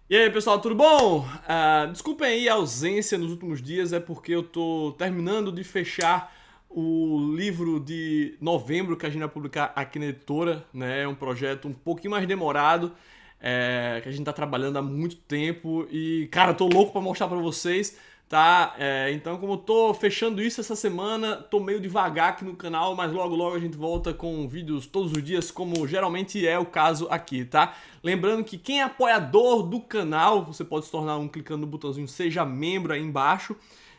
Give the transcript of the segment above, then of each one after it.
E aí, pessoal, tudo bom? Desculpem aí a ausência nos últimos dias, é porque eu tô terminando de fechar o livro de novembro que a gente vai publicar aqui na editora, né? É um projeto um pouquinho mais demorado, que a gente tá trabalhando há muito tempo e, cara, eu tô louco pra mostrar pra vocês, tá? Então, como eu tô fechando isso essa semana, tô meio devagar aqui no canal, mas logo logo a gente volta com vídeos todos os dias, como geralmente é o caso aqui, tá? Lembrando que quem é apoiador do canal, você pode se tornar um clicando no botãozinho Seja Membro aí embaixo,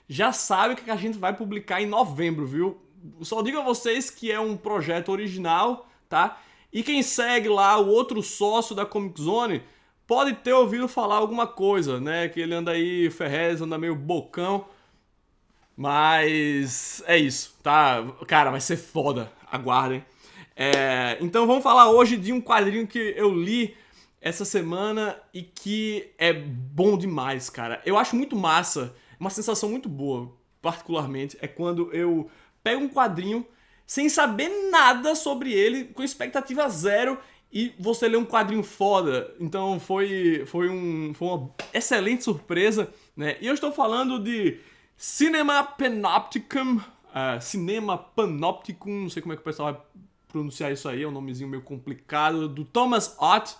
já sabe o que a gente vai publicar em novembro, viu? Só digo a vocês que é um projeto original, tá? E quem segue lá o outro sócio da Comic Zone pode ter ouvido falar alguma coisa, né? Que ele anda aí, Ferrez, anda meio bocão. Mas é isso, tá? Cara, vai ser foda. Aguardem. Então vamos falar hoje de um quadrinho que eu li essa semana e que é bom demais, cara. Eu acho muito massa, uma sensação muito boa, particularmente, é quando eu pego um quadrinho sem saber nada sobre ele, com expectativa zero, e você lê um quadrinho foda. Então foi uma excelente surpresa, né? E eu estou falando de Cinema Panopticon, Cinema Panopticon, não sei como é que o pessoal vai pronunciar isso aí, é um nomezinho meio complicado, do Thomas Ott,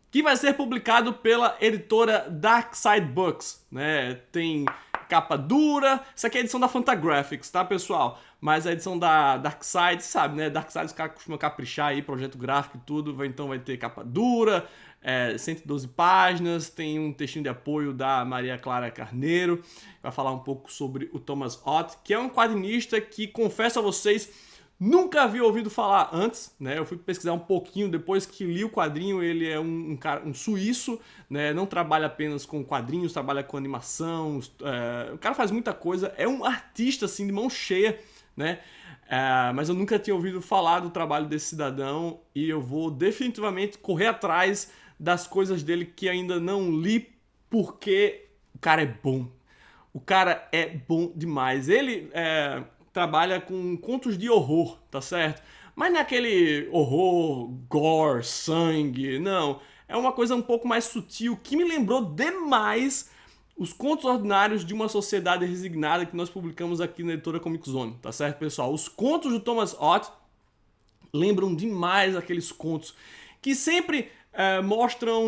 que vai ser publicado pela editora Dark Side Books, né? Tem capa dura, isso aqui é a edição da Fantagraphics, tá, pessoal? Mas a edição da Dark Side, sabe, né? Dark Side os caras costumam caprichar aí, projeto gráfico e tudo, então vai ter capa dura, 112 páginas, tem um textinho de apoio da Maria Clara Carneiro, vai falar um pouco sobre o Thomas Ott, que é um quadrinista que, confesso a vocês, nunca havia ouvido falar antes, né? Eu fui pesquisar um pouquinho depois que li o quadrinho. Ele é um suíço, né? Não trabalha apenas com quadrinhos, trabalha com animação. O cara faz muita coisa. É um artista assim de mão cheia, né? Mas eu nunca tinha ouvido falar do trabalho desse cidadão e eu vou definitivamente correr atrás das coisas dele que ainda não li porque o cara é bom. O cara é bom demais. Ele trabalha com contos de horror, tá certo? Mas não é aquele horror, gore, sangue, não. É uma coisa um pouco mais sutil que me lembrou demais os Contos Ordinários de uma Sociedade Resignada que nós publicamos aqui na editora Comic Zone, tá certo, pessoal? Os contos do Thomas Ott lembram demais aqueles contos que sempre mostram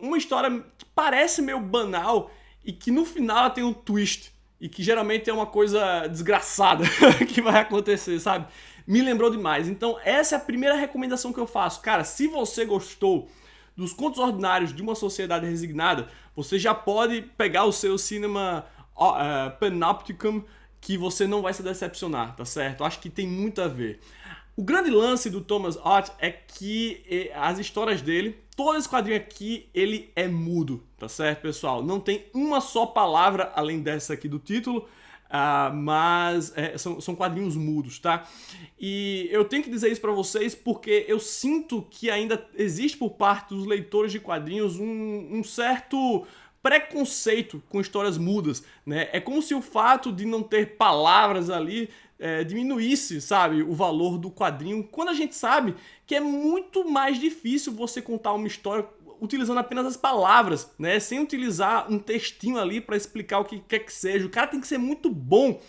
uma história que parece meio banal e que no final ela tem um twist e que geralmente é uma coisa desgraçada que vai acontecer, sabe? Me lembrou demais. Então essa é a primeira recomendação que eu faço. Cara, se você gostou dos Contos Ordinários de uma Sociedade Resignada, você já pode pegar o seu cinema Panopticon, que você não vai se decepcionar, tá certo? Acho que tem muito a ver. O grande lance do Thomas Ott é que as histórias dele, todo esse quadrinho aqui, ele é mudo, tá certo, pessoal? Não tem uma só palavra além dessa aqui do título, mas são quadrinhos mudos, tá? E eu tenho que dizer isso pra vocês porque eu sinto que ainda existe por parte dos leitores de quadrinhos um certo preconceito com histórias mudas, né? É como se o fato de não ter palavras ali diminuísse, sabe, o valor do quadrinho, quando a gente sabe que é muito mais difícil você contar uma história utilizando apenas as palavras, né, sem utilizar um textinho ali para explicar o que quer que seja. O cara tem que ser muito bom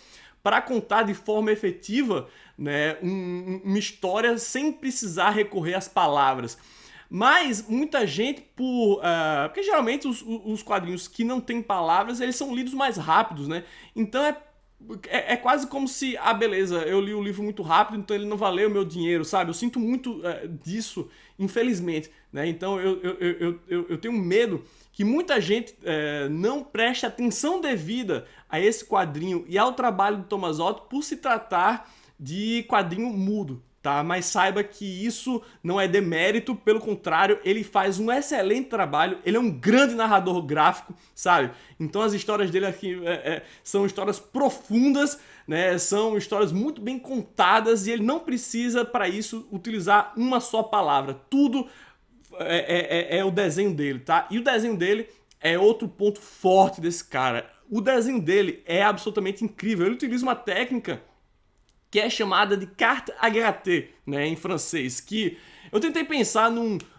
para contar de forma efetiva, né, uma história sem precisar recorrer às palavras. Mas muita gente, porque geralmente os quadrinhos que não têm palavras, eles são lidos mais rápidos, né? Então é quase como se, beleza, eu li o livro muito rápido, então ele não valeu o meu dinheiro, sabe? Eu sinto muito disso, infelizmente, né? Então eu tenho medo que muita gente não preste atenção devida a esse quadrinho e ao trabalho do Thomas Ott por se tratar de quadrinho mudo, tá? Mas saiba que isso não é demérito, pelo contrário, ele faz um excelente trabalho, ele é um grande narrador gráfico, sabe? Então as histórias dele aqui são histórias profundas, né? São histórias muito bem contadas e ele não precisa, para isso, utilizar uma só palavra. Tudo é o desenho dele, tá? E o desenho dele é outro ponto forte desse cara. O desenho dele é absolutamente incrível. Ele utiliza uma técnica que é chamada de carte à gratter, né, em francês, que eu tentei pensar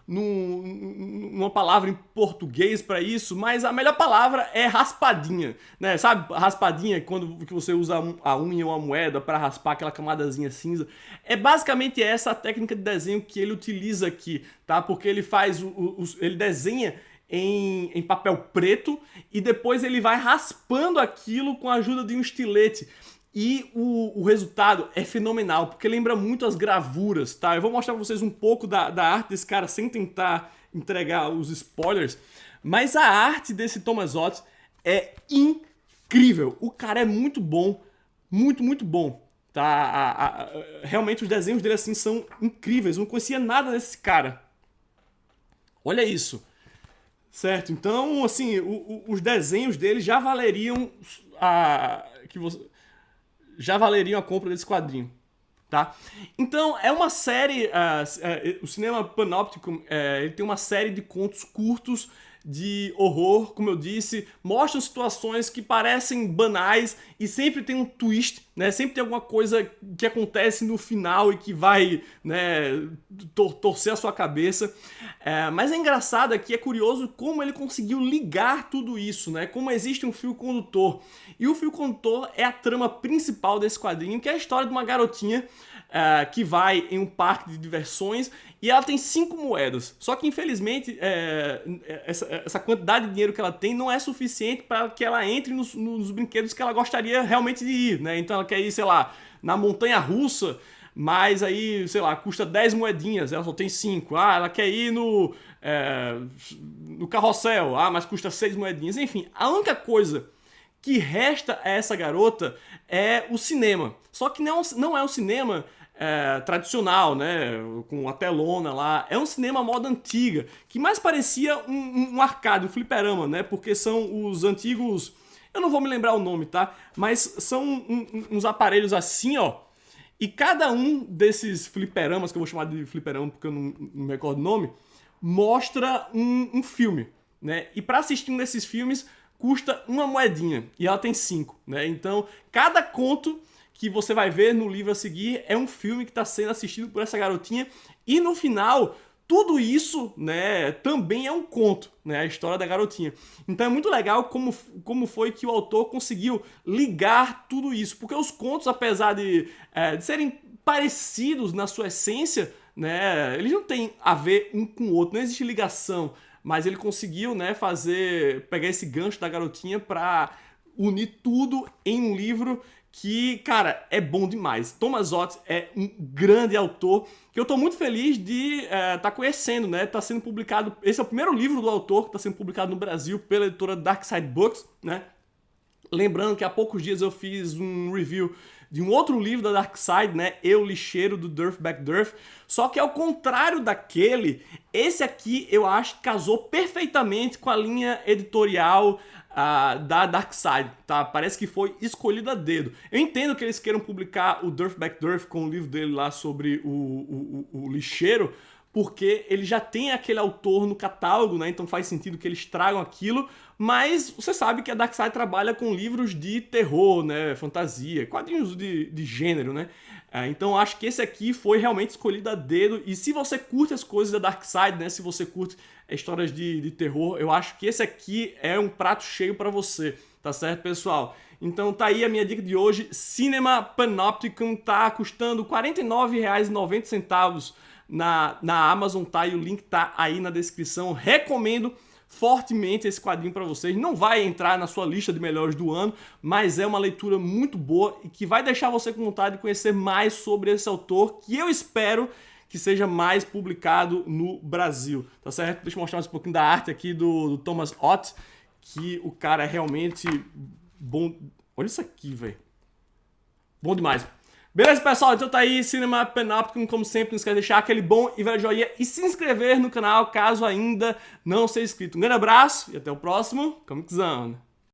numa palavra em português para isso, mas a melhor palavra é raspadinha, né? Sabe, raspadinha, quando que você usa a unha ou a moeda para raspar aquela camadazinha cinza. É basicamente essa a técnica de desenho que ele utiliza aqui, tá? Porque ele faz, ele desenha em papel preto e depois ele vai raspando aquilo com a ajuda de um estilete. E o resultado é fenomenal, porque lembra muito as gravuras, tá? Eu vou mostrar pra vocês um pouco da arte desse cara, sem tentar entregar os spoilers. Mas a arte desse Thomas Ott é incrível. O cara é muito bom, muito bom, tá? Realmente os desenhos dele, assim, são incríveis. Eu não conhecia nada desse cara. Olha isso. Certo? Então, assim, os desenhos dele já valeriam já valeriam a compra desse quadrinho, tá? Então, é uma série, o cinema Panopticon, ele tem uma série de contos curtos de horror, como eu disse, mostram situações que parecem banais e sempre tem um twist, né? Sempre tem alguma coisa que acontece no final e que vai, né, torcer a sua cabeça. Mas é engraçado aqui, é curioso como ele conseguiu ligar tudo isso, né? Como existe um fio condutor. E o fio condutor é a trama principal desse quadrinho, que é a história de uma garotinha que vai em um parque de diversões e ela tem 5 moedas. Só que, infelizmente, essa quantidade de dinheiro que ela tem não é suficiente para que ela entre nos brinquedos que ela gostaria realmente de ir, né? Então ela quer ir, sei lá, na montanha-russa, mas aí, sei lá, custa 10 moedinhas, ela só tem 5. Ah, ela quer ir no carrossel, mas custa 6 moedinhas. Enfim, a única coisa que resta a essa garota é o cinema. Só que não é um cinema tradicional, né, com a telona lá. É um cinema moda antiga, que mais parecia um arcade, um fliperama, né, porque são os antigos... Eu não vou me lembrar o nome, tá? Mas são uns aparelhos assim, ó. E cada um desses fliperamas, que eu vou chamar de fliperama porque eu não me recordo o nome, mostra um filme, né? E para assistir um desses filmes custa 1 moedinha e ela tem 5, né? Então, cada conto que você vai ver no livro a seguir é um filme que está sendo assistido por essa garotinha e no final tudo isso, né, também é um conto, né, a história da garotinha. Então é muito legal como foi que o autor conseguiu ligar tudo isso, porque os contos, apesar de serem parecidos na sua essência, né, eles não têm a ver um com o outro, não existe ligação. Mas ele conseguiu, né, pegar esse gancho da garotinha pra unir tudo em um livro que, cara, é bom demais. Thomas Ott é um grande autor que eu tô muito feliz de tá conhecendo, né? Tá sendo publicado, esse é o primeiro livro do autor que tá sendo publicado no Brasil pela editora Dark Side Books, né? Lembrando que há poucos dias eu fiz um review de um outro livro da Dark Side, né? Eu, Lixeiro, do Dirtbag Dirt. Só que ao contrário daquele, esse aqui eu acho que casou perfeitamente com a linha editorial da Dark Side, tá? Parece que foi escolhido a dedo. Eu entendo que eles queiram publicar o Dirtbag Dirt com o livro dele lá sobre o Lixeiro, porque ele já tem aquele autor no catálogo, né? Então faz sentido que eles tragam aquilo, mas você sabe que a Dark Side trabalha com livros de terror, né? Fantasia, quadrinhos de gênero, né? Então acho que esse aqui foi realmente escolhido a dedo, e se você curte as coisas da Dark Side, né? Se você curte histórias de terror, eu acho que esse aqui é um prato cheio pra você, tá certo, pessoal? Então tá aí a minha dica de hoje. Cinema Panopticon tá custando R$ 49,90 na Amazon, tá? E o link tá aí na descrição. Recomendo fortemente esse quadrinho para vocês. Não vai entrar na sua lista de melhores do ano, mas é uma leitura muito boa e que vai deixar você com vontade de conhecer mais sobre esse autor, que eu espero que seja mais publicado no Brasil, tá certo? Deixa eu mostrar mais um pouquinho da arte aqui do Thomas Ott, que o cara é realmente bom. Olha isso aqui, velho. Bom demais. Beleza, pessoal? Então tá aí, Cinema Panopticon, como sempre, não esquece de deixar aquele bom e velho joinha e se inscrever no canal, caso ainda não seja inscrito. Um grande abraço e até o próximo Comic Zone.